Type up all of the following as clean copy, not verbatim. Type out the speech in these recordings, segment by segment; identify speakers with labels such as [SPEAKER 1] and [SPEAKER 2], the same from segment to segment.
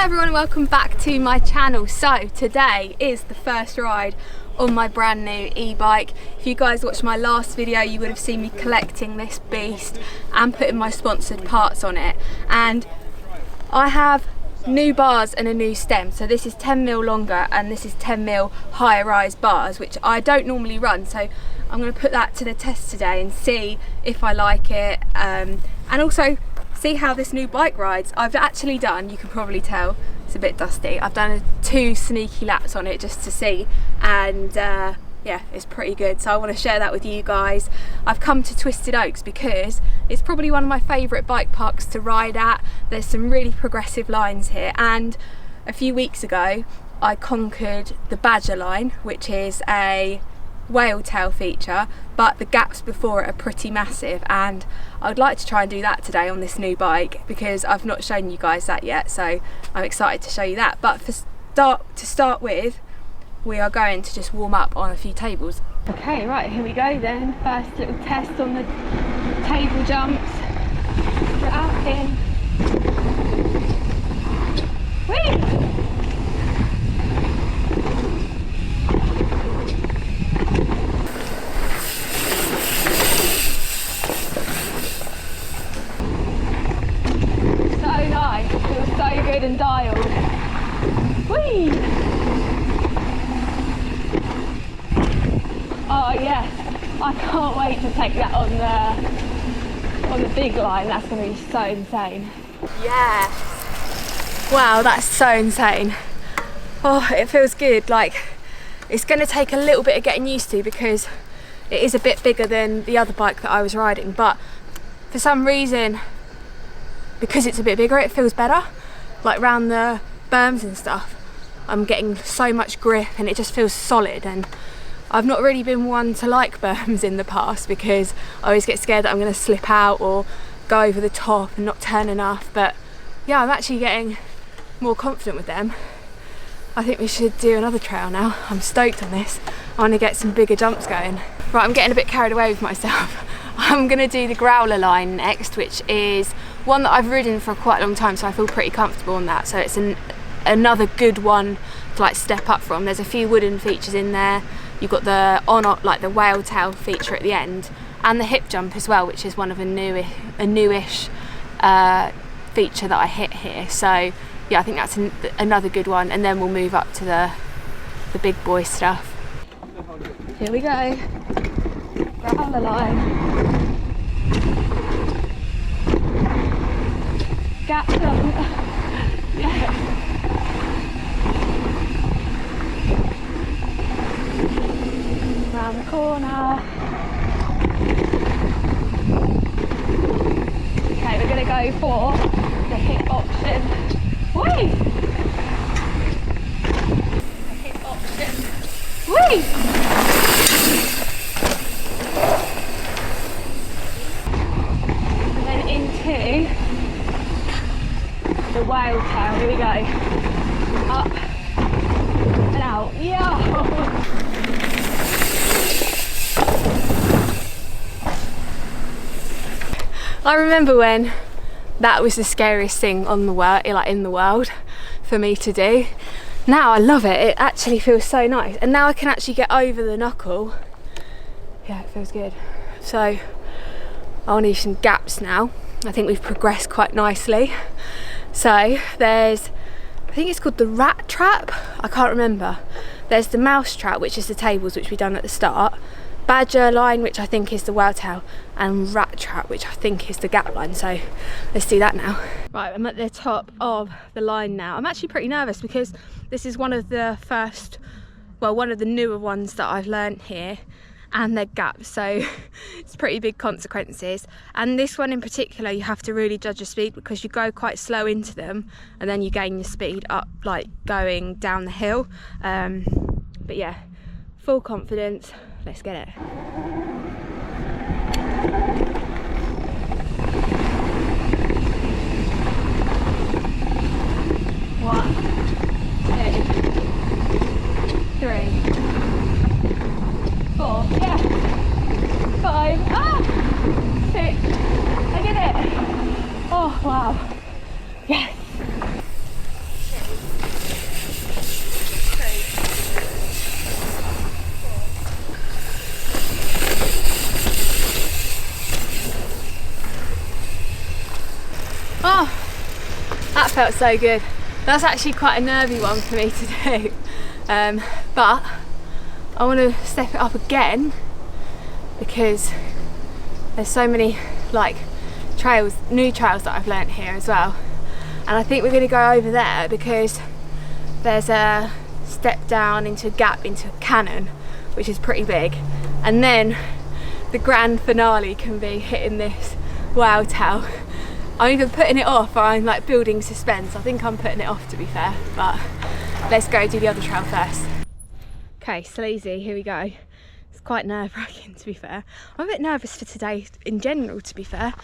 [SPEAKER 1] Hello everyone, welcome back to my channel. So today is the first ride on my brand new e-bike. If you guys watched my last video, you would have seen me collecting this beast and putting my sponsored parts on it. And I have new bars and a new stem. So this is 10mm longer and this is 10mm higher rise bars, which I don't normally run. So I'm going to put that to the test today and see if I like it, and also see how this new bike rides. I've actually done, you can probably tell, it's a bit dusty. I've done 2 sneaky laps on it just to see, and yeah, it's pretty good. So I want to share that with you guys. I've come to Twisted Oaks because it's probably one of my favourite bike parks to ride at. There's some really progressive lines here, and a few weeks ago I conquered the Badger line, which is a whale tail feature, but the gaps before it are pretty massive, and I'd like to try and do that today on this new bike because I've not shown you guys that yet, so I'm excited to show you that. But to start with, we are going to just warm up on a few tables. Okay, right, here we go then. First little test on the table jumps. We're out in. Whee! Good and dialed. Whee! Oh yes, I can't wait to take that on the big line. That's going to be so insane. Yes! Wow, that's so insane. Oh, it feels good. Like, it's going to take a little bit of getting used to because it is a bit bigger than the other bike that I was riding, but for some reason, because it's a bit bigger, it feels better. Like round the berms and stuff, I'm getting so much grip and it just feels solid. And I've not really been one to like berms in the past because I always get scared that I'm going to slip out or go over the top and not turn enough. But yeah, I'm actually getting more confident with them. I think we should do another trail now. I'm stoked on this. I want to get some bigger jumps going. Right, I'm getting a bit carried away with myself. I'm going to do the growler line next, which is one that I've ridden for quite a long time, so I feel pretty comfortable on that. So it's another good one to like step up from. There's a few wooden features in there. You've got the like the whale tail feature at the end, and the hip jump as well, which is one of a newish feature that I hit here. So yeah, I think that's another good one, and then we'll move up to the big boy stuff. Here we go. Growler line. Gap jump. Yeah. Round the corner. Okay, we're going to go for the hip option. Whee! The hip option. Whee! And then into the whale tail. Here we go. Up and out. Yeah. I remember when that was the scariest thing on the world, like in the world, for me to do. Now I love it. It actually feels so nice, and now I can actually get over the knuckle. Yeah, it feels good. So I want to do some gaps now. I think we've progressed quite nicely. So there's, I think it's called the rat trap, I can't remember. There's the mouse trap, which is the tables, which we done at the start. Badger line, which I think is the whale tail, and rat trap, which I think is the gap line. So let's do that now. Right, I'm at the top of the line now. I'm actually pretty nervous because this is one of the first, well, one of the newer ones that I've learnt here, and they're gaps, so it's pretty big consequences. And this one in particular, you have to really judge your speed because you go quite slow into them and then you gain your speed up, like going down the hill. But yeah, full confidence. Let's get it. One, 2, 3, 4, yeah, 5, 6, I did it. Oh wow, yes. That felt so good. That's actually quite a nervy one for me to do, but I want to step it up again because there's so many like trails, new trails that I've learnt here as well, and I think we're going to go over there because there's a step down into a gap into a cannon, which is pretty big, and then the grand finale can be hitting this wow tail. I'm either putting it off or I'm like building suspense. I think I'm putting it off, to be fair, but let's go do the other trail first. Okay, Sleazy, here we go. It's quite nerve-wracking, to be fair. I'm a bit nervous for today in general, to be fair.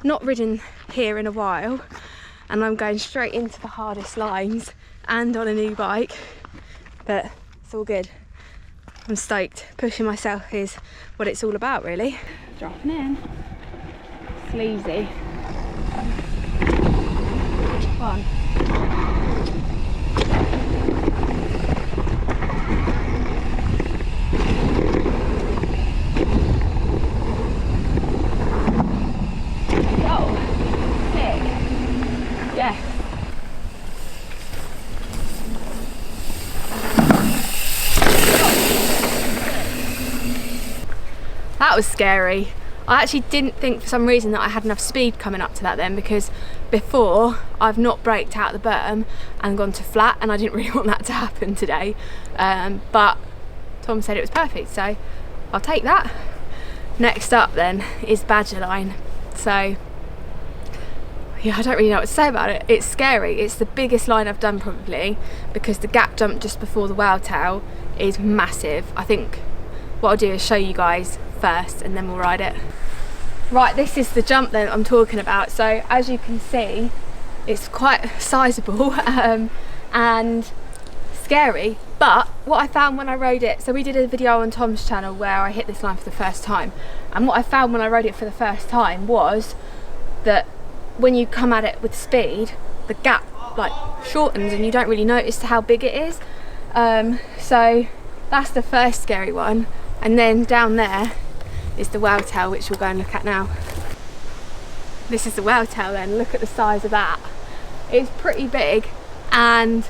[SPEAKER 1] Not ridden here in a while, and I'm going straight into the hardest lines and on a new bike, but it's all good. I'm stoked. Pushing myself is what it's all about, really. Dropping in. Sleazy. One. Oh, sick. Yeah. That was scary. I actually didn't think for some reason that I had enough speed coming up to that then, because before I've not braked out the berm and gone to flat, and I didn't really want that to happen today, but Tom said it was perfect, so I'll take that. Next up then is Badger Line. So yeah, I don't really know what to say about it. It's scary. It's the biggest line I've done probably, because the gap jump just before the wow tail is massive. I think what I'll do is show you guys first and then we'll ride it. Right, this is the jump that I'm talking about. So as you can see, it's quite sizable and scary, but what I found when I rode it, so we did a video on Tom's channel where I hit this line for the first time, and what I found when I rode it for the first time was that when you come at it with speed, the gap like shortens and you don't really notice how big it is. So that's the first scary one, and then down there is the wow tail, which we'll go and look at now. This is the wow tail then. Look at the size of that. It's pretty big, and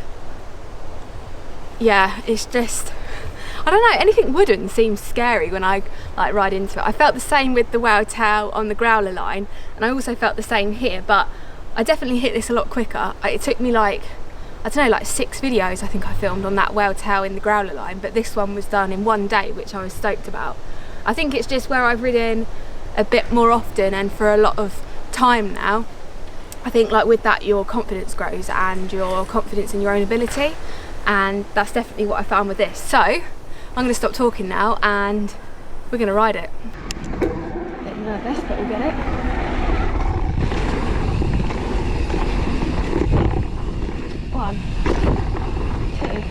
[SPEAKER 1] yeah, it's just, I don't know, anything wooden seems scary when I like ride into it. I felt the same with the wow tail on the growler line, and I also felt the same here, but I definitely hit this a lot quicker. It took me like, I don't know, like 6 videos I think I filmed on that wow tail in the growler line, but this one was done in one day, which I was stoked about. I think it's just where I've ridden a bit more often and for a lot of time now. I think like with that your confidence grows and your confidence in your own ability, and that's definitely what I found with this. So I'm going to stop talking now and we're going to ride it. A bit nervous, but we'll get it. One, 2,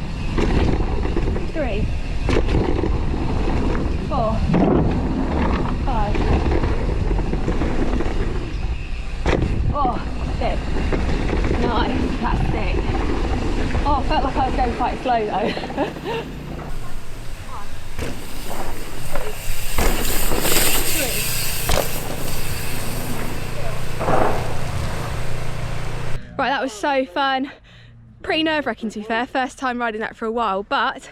[SPEAKER 1] 3, 4, 5. Oh, sick. Nice, that's sick. Oh, I felt like I was going quite slow though. 1, 2, 3. Right, that was so fun. Pretty nerve-wracking to be fair, first time riding that for a while, but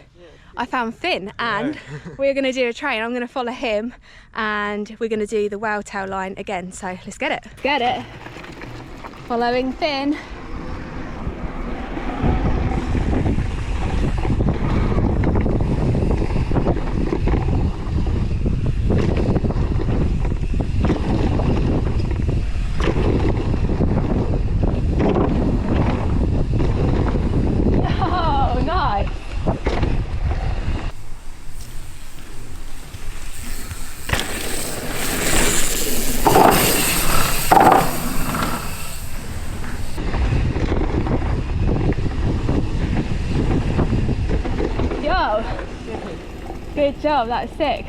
[SPEAKER 1] I found Finn and we're going to do a train. I'm going to follow him and we're going to do the wow tail line again, so let's get it. Get it. Following Finn. Oh, nice. Good job, that was sick.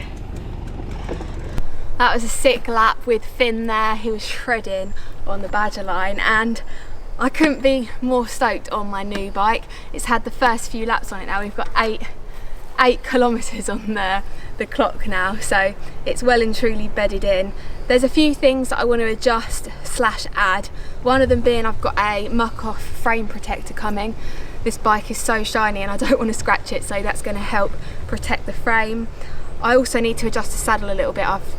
[SPEAKER 1] That was a sick lap with Finn there. He was shredding on the Badger line and I couldn't be more stoked on my new bike. It's had the first few laps on it now. We've got 8 kilometres on the clock now, so it's well and truly bedded in. There's a few things that I want to adjust / add. One of them being I've got a muck off frame protector coming. This bike is so shiny and I don't want to scratch it, so that's going to help protect the frame. I also need to adjust the saddle a little bit. I've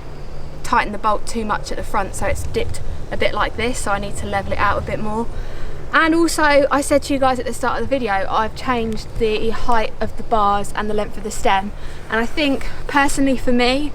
[SPEAKER 1] tightened the bolt too much at the front, so it's dipped a bit like this, so I need to level it out a bit more. And also, I said to you guys at the start of the video, I've changed the height of the bars and the length of the stem, and I think personally for me,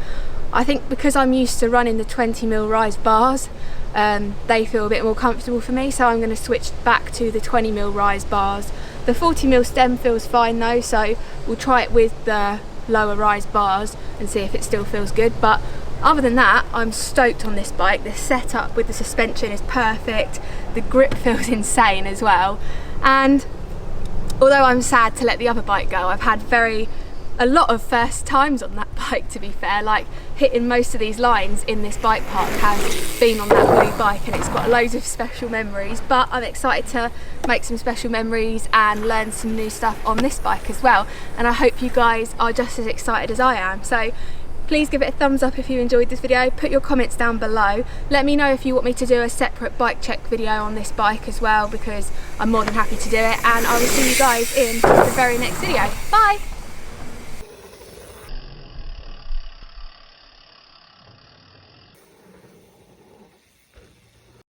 [SPEAKER 1] I think because I'm used to running the 20mm rise bars, they feel a bit more comfortable for me, so I'm going to switch back to the 20mm rise bars. The 40mm stem feels fine though, so we'll try it with the lower rise bars and see if it still feels good. But other than that, I'm stoked on this bike. The setup with the suspension is perfect, the grip feels insane as well, and although I'm sad to let the other bike go, I've had a lot of first times on that bike, to be fair. Like, hitting most of these lines in this bike park has been on that blue bike, and it's got loads of special memories. But I'm excited to make some special memories and learn some new stuff on this bike as well, and I hope you guys are just as excited as I am. So please give it a thumbs up if you enjoyed this video, put your comments down below, let me know if you want me to do a separate bike check video on this bike as well, because I'm more than happy to do it, and I will see you guys in the very next video. Bye!